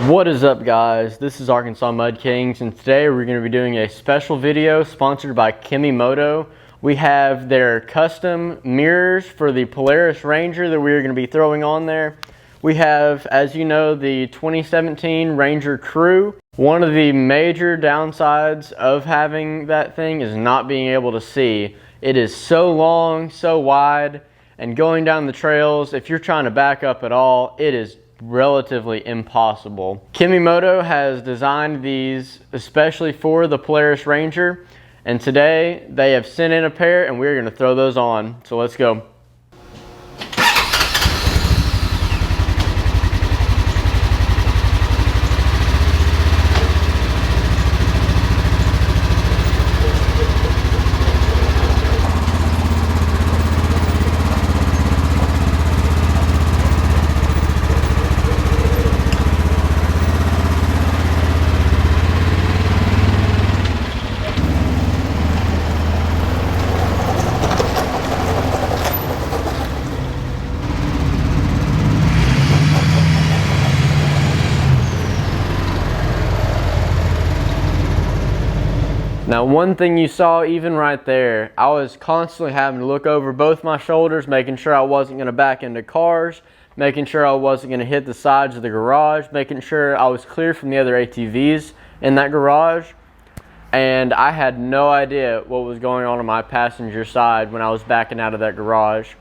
What is up, guys? This is Arkansas Mud Kings, and today we're going to be doing a special video sponsored by KIMI. We have their custom mirrors for the Polaris Ranger that we're going to be throwing on there. We have, as you know, the 2017 Ranger Crew. One of the major downsides of having that thing is not being able to see. It is so long, so wide, and going down the trails, if you're trying to back up at all, it is relatively impossible. KIMI has designed these especially for the Polaris Ranger, and today they have sent in a pair and we're going to throw those on. So let's go. Now, one thing you saw even right there, I was constantly having to look over both my shoulders, making sure I wasn't going to back into cars, making sure I wasn't going to hit the sides of the garage, making sure I was clear from the other ATVs in that garage. And I had no idea what was going on my passenger side when I was backing out of that garage.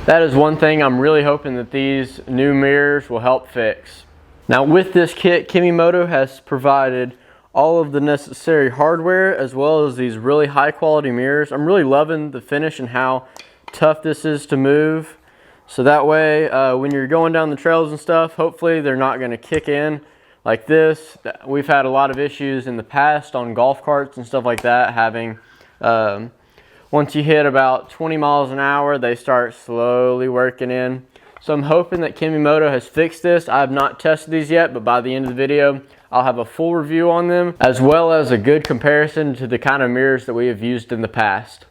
That is one thing I'm really hoping that these new mirrors will help fix. Now, with this kit, KIMI has provided all of the necessary hardware as well as these really high quality mirrors. I'm really loving the finish and how tough this is to move. So that way when you're going down the trails and stuff, hopefully they're not going to kick in like this. We've had a lot of issues in the past on golf carts and stuff like that, having once you hit about 20 miles an hour, they start slowly working in. So I'm hoping that KIMI has fixed this. I have not tested these yet, but by the end of the video, I'll have a full review on them, as well as a good comparison to the kind of mirrors that we have used in the past.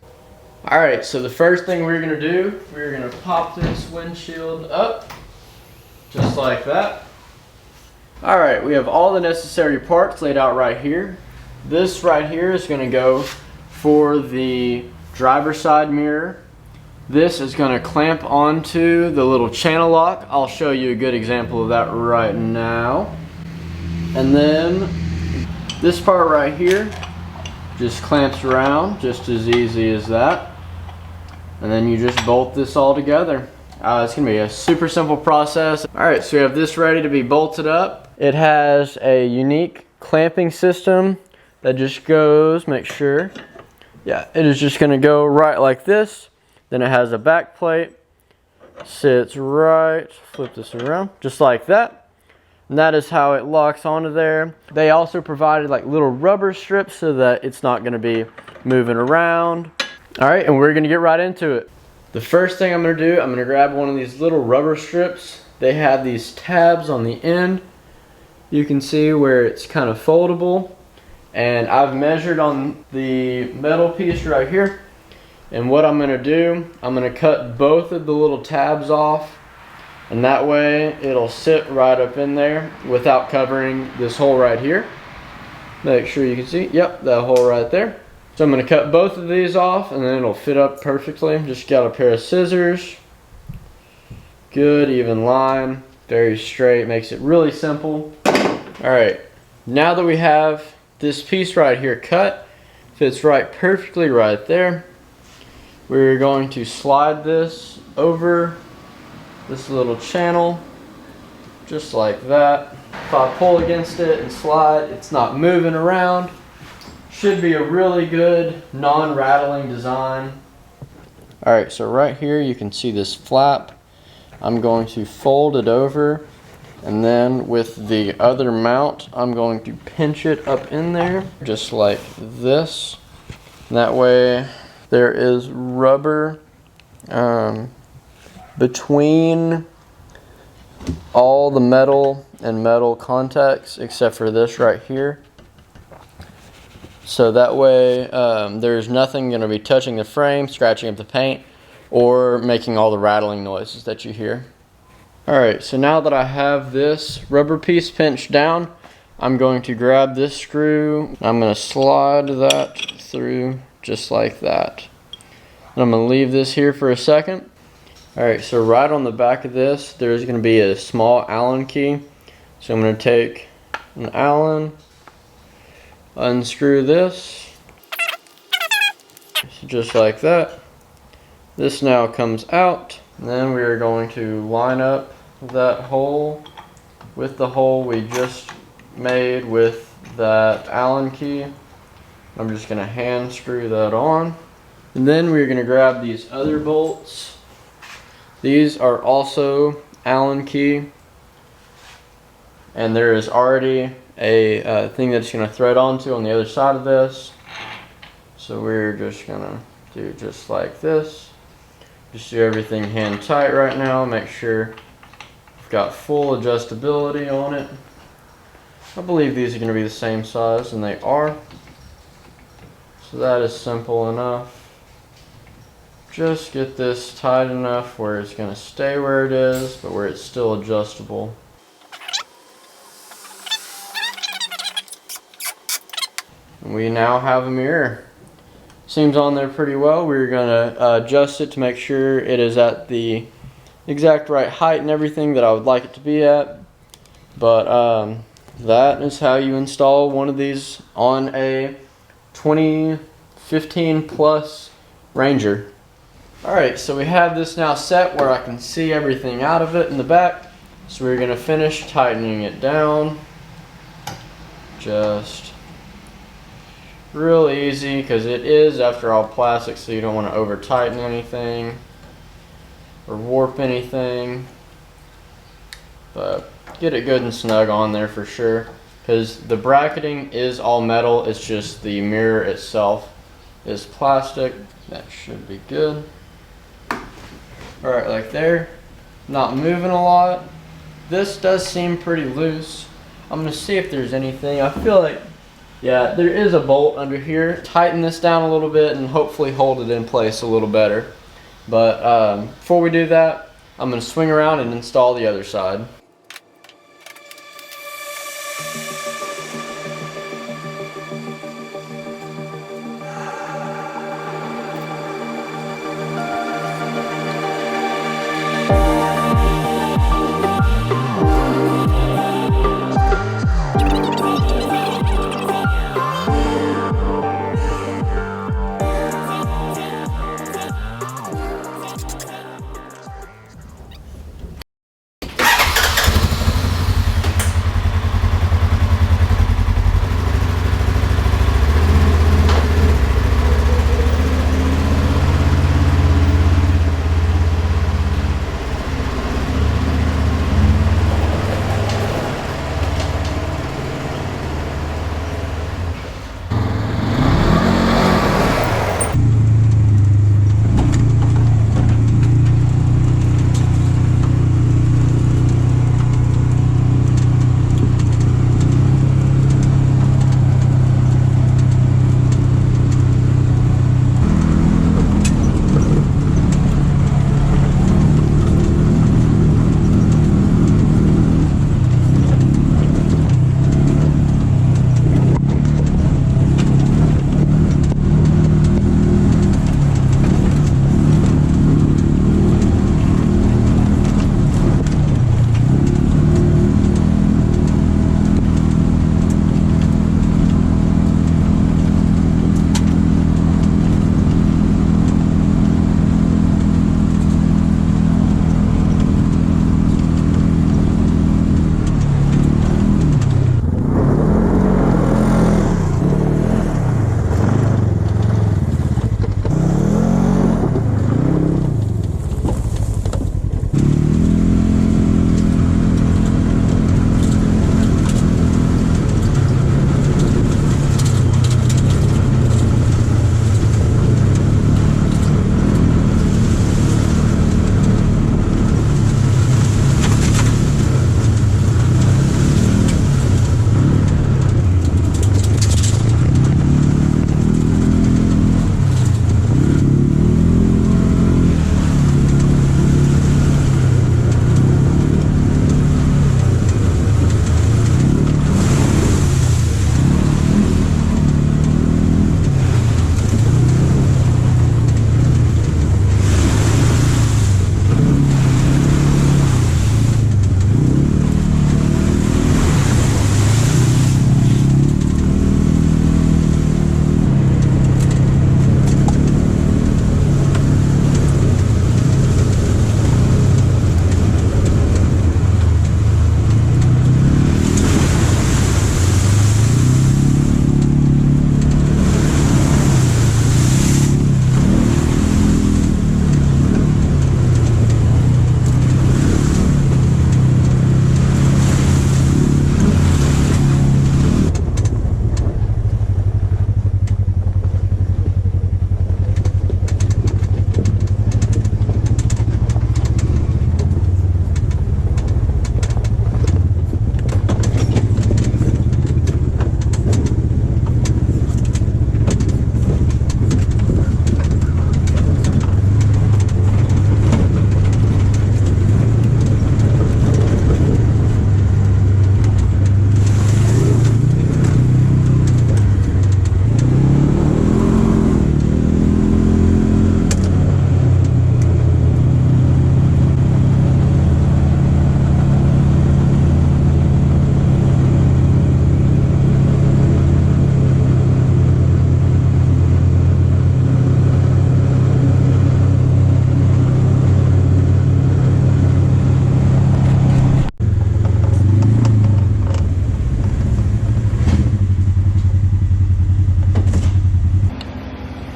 Alright, so the first thing we're going to do, we're going to pop this windshield up, just like that. Alright, we have all the necessary parts laid out right here. This right here is going to go for the driver's side mirror. This is going to clamp onto the little channel lock. I'll show you a good example of that right now. And then this part right here just clamps around just as easy as that. And then you just bolt this all together. It's going to be a super simple process. Alright, so we have this ready to be bolted up. It has a unique clamping system that just goes, make sure. Yeah, it is just going to go right like this. Then it has a back plate, sits right, flip this around, just like that. And that is how it locks onto there. They also provided like little rubber strips so that it's not going to be moving around. All right, and we're going to get right into it. The first thing I'm going to do, I'm going to grab one of these little rubber strips. They have these tabs on the end. You can see where it's kind of foldable. And I've measured on the metal piece right here. And what I'm going to do, I'm going to cut both of the little tabs off, and that way it'll sit right up in there without covering this hole right here. Make sure you can see, yep, that hole right there. So I'm going to cut both of these off and then it'll fit up perfectly. Just got a pair of scissors. Good even line, very straight, makes it really simple. Alright, now that we have this piece right here cut, fits right perfectly right there. We're going to slide this over this little channel, just like that. If I pull against it and slide, it's not moving around. Should be a really good non-rattling design. Alright, so right here you can see this flap. I'm going to fold it over, and then with the other mount, I'm going to pinch it up in there, just like this. And that way, there is rubber between all the metal and metal contacts except for this right here. So that way there's nothing going to be touching the frame, scratching up the paint, or making all the rattling noises that you hear. Alright, so now that I have this rubber piece pinched down, I'm going to grab this screw. I'm going to slide that through just like that. And I'm going to leave this here for a second. Alright, so right on the back of this, there's going to be a small Allen key. So I'm going to take an Allen, unscrew this, just like that. This now comes out. And then we are going to line up that hole with the hole we just made with that Allen key. I'm just going to hand screw that on. And then we're going to grab these other bolts. These are also Allen key. And there is already a thing that's going to thread onto on the other side of this. So we're just going to do just like this. Just do everything hand tight right now. Make sure we've got full adjustability on it. I believe these are going to be the same size, and they are. So that is simple enough. Just get this tight enough where it's going to stay where it is, but where it's still adjustable. And we now have a mirror. Seems on there pretty well. We're going to adjust it to make sure it is at the exact right height and everything that I would like it to be at. But that is how you install one of these on a 2015 plus Ranger. Alright, so we have this now set where I can see everything out of it in the back. So we're going to finish tightening it down. Just real easy, because it is, after all, plastic, so you don't want to over tighten anything or warp anything. But get it good and snug on there for sure, because the bracketing is all metal. It's just the mirror itself is plastic. That should be good. Alright, like there. Not moving a lot. This does seem pretty loose. I'm going to see if there's anything. I feel like, yeah, there is a bolt under here. Tighten this down a little bit and hopefully hold it in place a little better. But before we do that, I'm going to swing around and install the other side.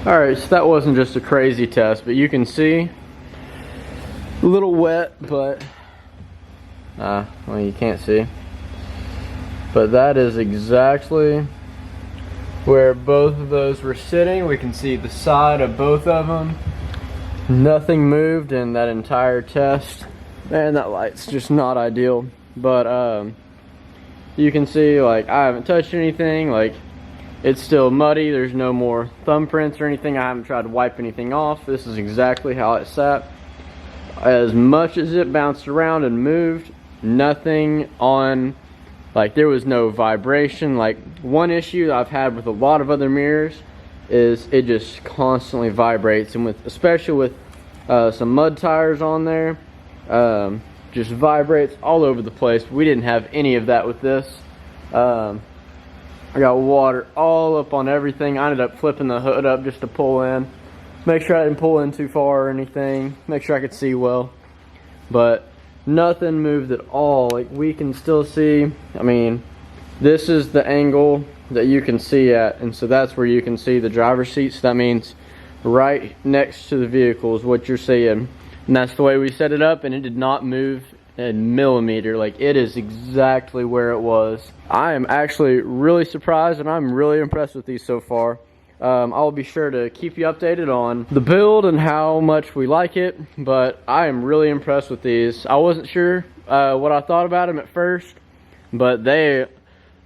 Alright, so that wasn't just a crazy test, but you can see a little wet, but well, you can't see, but that is exactly where both of those were sitting. We can see the side of both of them. Nothing moved in that entire test. Man, that light's just not ideal, but you can see, like, I haven't touched anything. Like, it's still muddy. There's no more thumbprints or anything. I haven't tried to wipe anything off. This is exactly how it sat. As much as it bounced around and moved, nothing on, like, there was no vibration. Like, one issue I've had with a lot of other mirrors is it just constantly vibrates, and with, especially with some mud tires on there, just vibrates all over the place. We didn't have any of that with this. I got water all up on everything. I ended up flipping the hood up just to pull in, make sure I didn't pull in too far or anything, make sure I could see well, but nothing moved at all. Like, we can still see, I mean, this is the angle that you can see at, and so that's where you can see the driver's seat. So that means right next to the vehicle is what you're seeing, and that's the way we set it up, and it did not move a millimeter. Like, it is exactly where it was. I am actually really surprised, and I'm really impressed with these so far. I'll be sure to keep you updated on the build and how much we like it, but I am really impressed with these. I wasn't sure what I thought about them at first, but they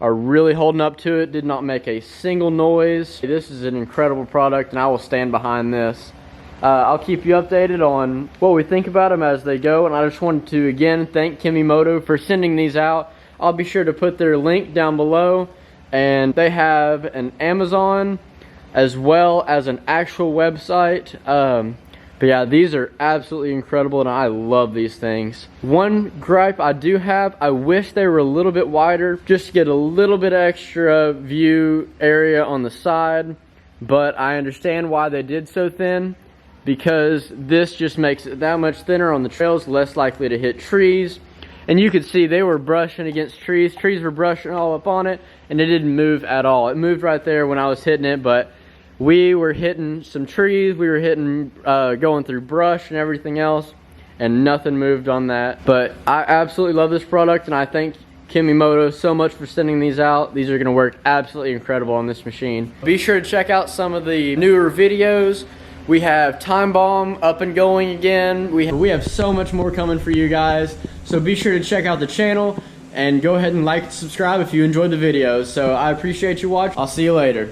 are really holding up to it. Did not make a single noise. This is an incredible product, and I will stand behind this. I'll keep you updated on what we think about them as they go, and I just wanted to again thank Kimimoto for sending these out. I'll be sure to put their link down below, and they have an Amazon as well as an actual website. But yeah, these are absolutely incredible, and I love these things. One gripe I do have, I wish they were a little bit wider, just to get a little bit extra view area on the side, but I understand why they did so thin, because this just makes it that much thinner on the trails, less likely to hit trees. And you could see they were brushing against trees. Trees were brushing all up on it, and it didn't move at all. It moved right there when I was hitting it, but we were hitting some trees, we were hitting, going through brush and everything else, and nothing moved on that. But I absolutely love this product, and I thank Kimimoto so much for sending these out. These are gonna work absolutely incredible on this machine. Be sure to check out some of the newer videos. We have TIMEBOMB up and going again. We have so much more coming for you guys. So be sure to check out the channel and go ahead and like and subscribe if you enjoyed the videos. So I appreciate you watching. I'll see you later.